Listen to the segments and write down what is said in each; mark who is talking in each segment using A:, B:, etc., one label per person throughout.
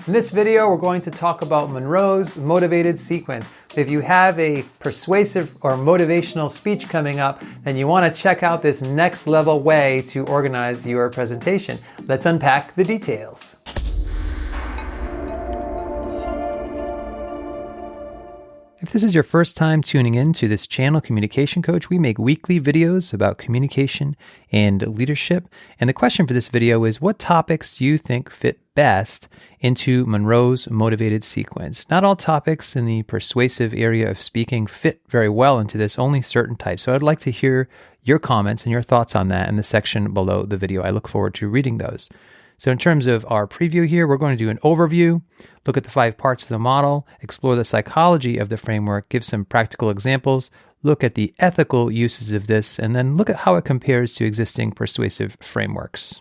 A: In this video, we're going to talk about Monroe's motivated sequence. If you have a persuasive or motivational speech coming up, then you want to check out this next level way to organize your presentation. Let's unpack the details. If this is your first time tuning in to this channel, Communication Coach, we make weekly videos about communication and leadership. And the question for this video is, what topics do you think fit best into Monroe's motivated sequence? Not all topics in the persuasive area of speaking fit very well into this, only certain types. So I'd like to hear your comments and your thoughts on that in the section below the video. I look forward to reading those. So in terms of our preview here, we're going to do an overview, look at the 5 parts of the model, explore the psychology of the framework, give some practical examples, look at the ethical uses of this, and then look at how it compares to existing persuasive frameworks.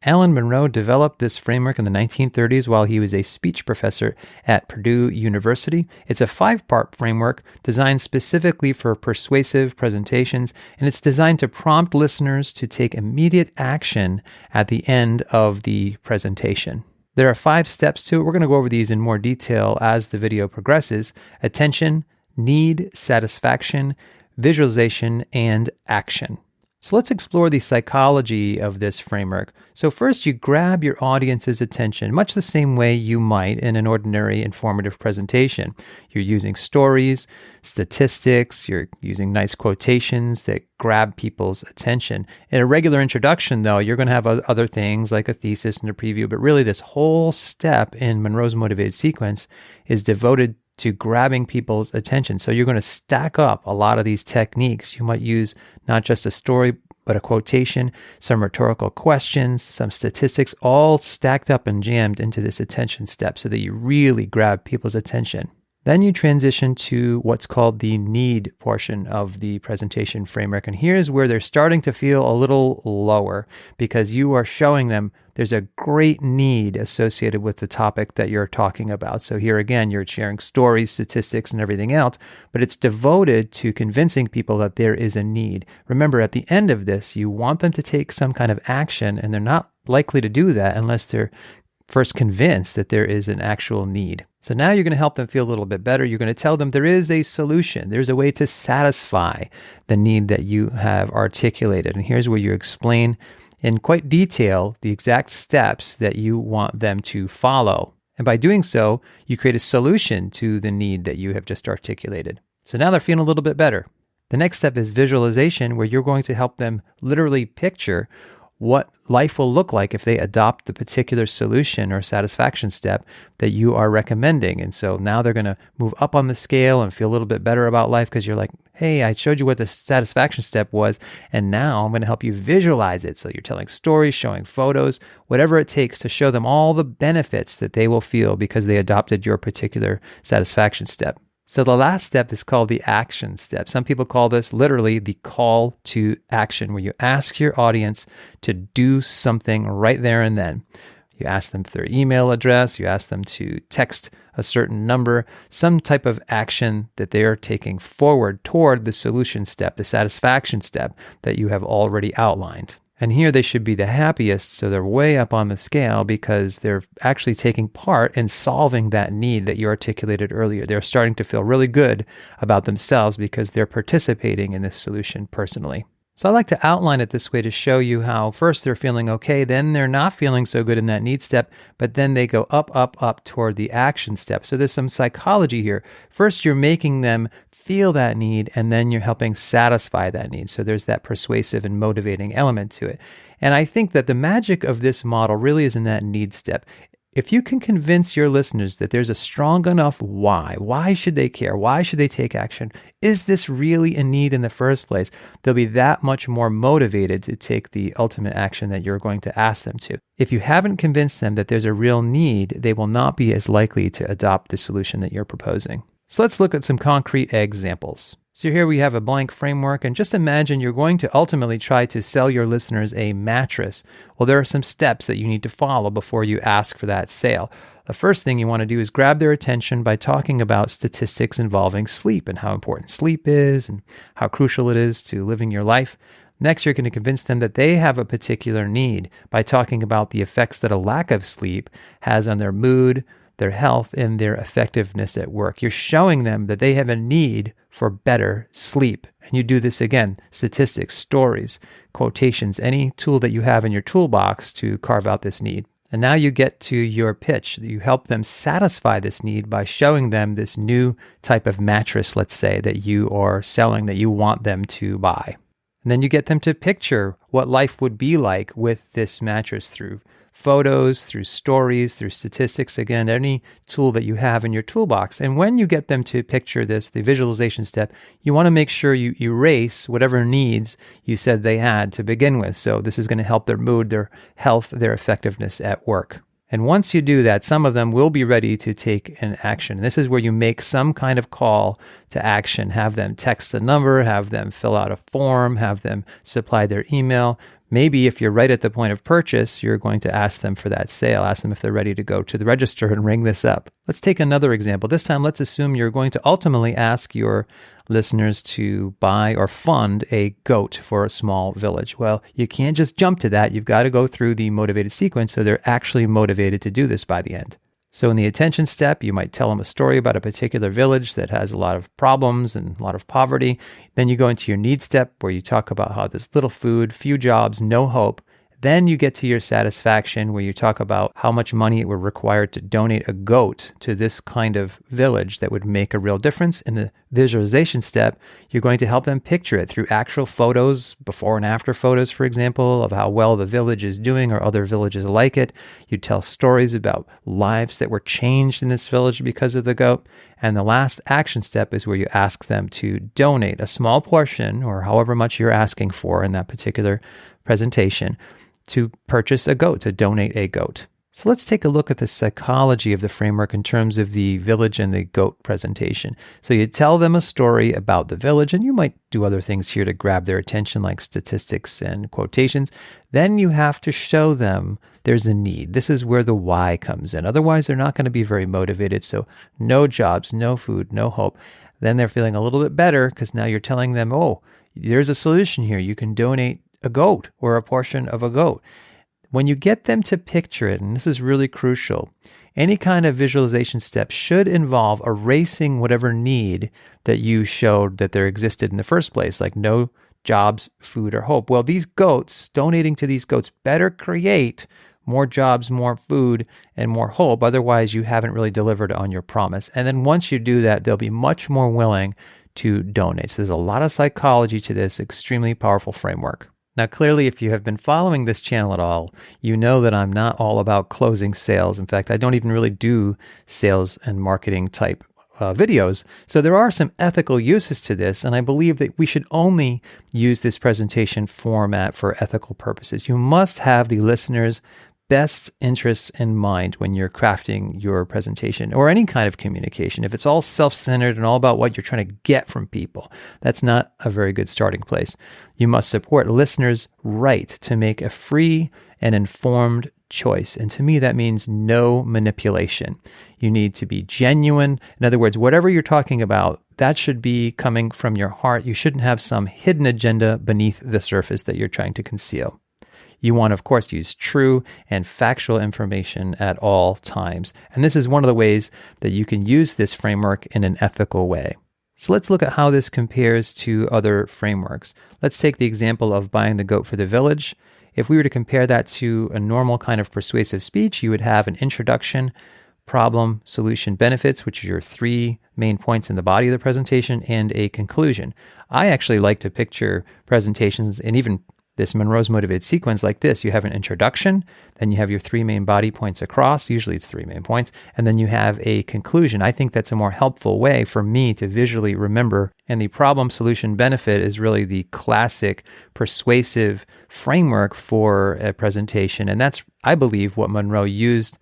A: Alan Monroe developed this framework in the 1930s while he was a speech professor at Purdue University. It's a 5-part framework designed specifically for persuasive presentations, and it's designed to prompt listeners to take immediate action at the end of the presentation. There are 5 steps to it. We're going to go over these in more detail as the video progresses: attention, need, satisfaction, visualization, and action. So let's explore the psychology of this framework. So first, you grab your audience's attention, much the same way you might in an ordinary informative presentation. You're using stories, statistics, you're using nice quotations that grab people's attention. In a regular introduction, though, you're going to have other things like a thesis and a preview, but really this whole step in Monroe's motivated sequence is devoted to grabbing people's attention. So you're going to stack up a lot of these techniques. You might use not just a story, but a quotation, some rhetorical questions, some statistics, all stacked up and jammed into this attention step so that you really grab people's attention. Then you transition to what's called the need portion of the presentation framework. And here's where they're starting to feel a little lower because you are showing them there's a great need associated with the topic that you're talking about. So here again, you're sharing stories, statistics, and everything else, but it's devoted to convincing people that there is a need. Remember, at the end of this, you want them to take some kind of action, and they're not likely to do that unless they're first convinced that there is an actual need. So now you're going to help them feel a little bit better. You're going to tell them there is a solution. There's a way to satisfy the need that you have articulated. And here's where you explain in quite detail the exact steps that you want them to follow. And by doing so, you create a solution to the need that you have just articulated. So now they're feeling a little bit better. The next step is visualization, where you're going to help them literally picture what life will look like if they adopt the particular solution or satisfaction step that you are recommending. And so now they're going to move up on the scale and feel a little bit better about life because you're like, hey, I showed you what the satisfaction step was, and now I'm going to help you visualize it. So you're telling stories, showing photos, whatever it takes to show them all the benefits that they will feel because they adopted your particular satisfaction step. So the last step is called the action step. Some people call this literally the call to action, where you ask your audience to do something right there and then. You ask them for their email address, you ask them to text a certain number, some type of action that they are taking forward toward the solution step, the satisfaction step that you have already outlined. And here they should be the happiest, so they're way up on the scale because they're actually taking part in solving that need that you articulated earlier. They're starting to feel really good about themselves because they're participating in this solution personally. So I like to outline it this way to show you how first they're feeling okay, then they're not feeling so good in that need step, but then they go up toward the action step. So there's some psychology here. First, you're making them feel that need, and then you're helping satisfy that need. So there's that persuasive and motivating element to it. And I think that the magic of this model really is in that need step. If you can convince your listeners that there's a strong enough why should they care? Why should they take action? Is this really a need in the first place? They'll be that much more motivated to take the ultimate action that you're going to ask them to. If you haven't convinced them that there's a real need, they will not be as likely to adopt the solution that you're proposing. So let's look at some concrete examples. So here we have a blank framework, and just imagine you're going to ultimately try to sell your listeners a mattress. Well, there are some steps that you need to follow before you ask for that sale. The first thing you want to do is grab their attention by talking about statistics involving sleep and how important sleep is and how crucial it is to living your life. Next, you're going to convince them that they have a particular need by talking about the effects that a lack of sleep has on their mood, their health, and their effectiveness at work. You're showing them that they have a need for better sleep. And you do this again, statistics, stories, quotations, any tool that you have in your toolbox to carve out this need. And now you get to your pitch. You help them satisfy this need by showing them this new type of mattress, let's say, that you are selling, that you want them to buy. And then you get them to picture what life would be like with this mattress through photos, through stories, through statistics, again, any tool that you have in your toolbox. And when you get them to picture this, the visualization step, you want to make sure you erase whatever needs you said they had to begin with. So this is going to help their mood, their health, their effectiveness at work. And once you do that, some of them will be ready to take an action. This is where you make some kind of call to action, have them text a number, have them fill out a form, have them supply their email. Maybe if you're right at the point of purchase, you're going to ask them for that sale. Ask them if they're ready to go to the register and ring this up. Let's take another example. This time, let's assume you're going to ultimately ask your listeners to buy or fund a goat for a small village. Well, you can't just jump to that. You've got to go through the motivated sequence so they're actually motivated to do this by the end. So in the attention step, you might tell them a story about a particular village that has a lot of problems and a lot of poverty. Then you go into your need step where you talk about how there's little food, few jobs, no hope. Then you get to your satisfaction where you talk about how much money it would require to donate a goat to this kind of village that would make a real difference. In the visualization step, you're going to help them picture it through actual photos, before and after photos, for example, of how well the village is doing or other villages like it. You tell stories about lives that were changed in this village because of the goat. And the last action step is where you ask them to donate a small portion or however much you're asking for in that particular presentation to purchase a goat, to donate a goat. So let's take a look at the psychology of the framework in terms of the village and the goat presentation. So you tell them a story about the village, and you might do other things here to grab their attention like statistics and quotations. Then you have to show them there's a need. This is where the why comes in. Otherwise, they're not going to be very motivated. So no jobs, no food, no hope. Then they're feeling a little bit better because now you're telling them, oh, there's a solution here. You can donate a goat or a portion of a goat. When you get them to picture it, and this is really crucial, any kind of visualization step should involve erasing whatever need that you showed that there existed in the first place, like no jobs, food, or hope. Well, these goats, donating to these goats better create more jobs, more food, and more hope. Otherwise, you haven't really delivered on your promise. And then once you do that, they'll be much more willing to donate. So there's a lot of psychology to this extremely powerful framework. Now, clearly, if you have been following this channel at all, you know that I'm not all about closing sales. In fact, I don't even really do sales and marketing type videos. So there are some ethical uses to this, and I believe that we should only use this presentation format for ethical purposes. You must have the listener's best interests in mind when you're crafting your presentation or any kind of communication. If it's all self-centered and all about what you're trying to get from people, that's not a very good starting place. You must support listeners' right to make a free and informed choice. And to me, that means no manipulation. You need to be genuine. In other words, whatever you're talking about, that should be coming from your heart. You shouldn't have some hidden agenda beneath the surface that you're trying to conceal. You want, of course, to use true and factual information at all times. And this is one of the ways that you can use this framework in an ethical way. So let's look at how this compares to other frameworks. Let's take the example of buying the goat for the village. If we were to compare that to a normal kind of persuasive speech, you would have an introduction, problem, solution, benefits, which are your three main points in the body of the presentation, and a conclusion. I actually like to picture presentations and even this Monroe's motivated sequence like this. You have an introduction, then you have your three main body points across. Usually it's three main points. And then you have a conclusion. I think that's a more helpful way for me to visually remember. And the problem, solution, benefit is really the classic persuasive framework for a presentation. And that's, I believe, what Monroe used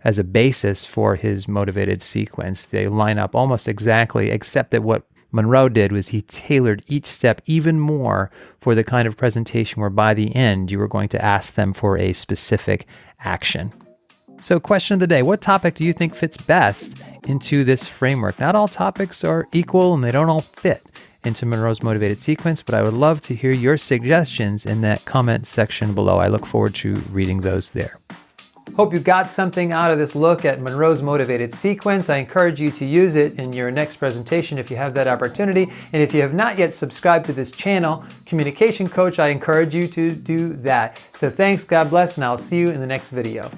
A: as a basis for his motivated sequence. They line up almost exactly, except that what Monroe did was he tailored each step even more for the kind of presentation where by the end you were going to ask them for a specific action. So question of the day, what topic do you think fits best into this framework? Not all topics are equal and they don't all fit into Monroe's motivated sequence, but I would love to hear your suggestions in that comment section below. I look forward to reading those there. Hope you got something out of this look at Monroe's motivated sequence. I encourage you to use it in your next presentation if you have that opportunity. And if you have not yet subscribed to this channel, Communication Coach, I encourage you to do that. So thanks, God bless, and I'll see you in the next video.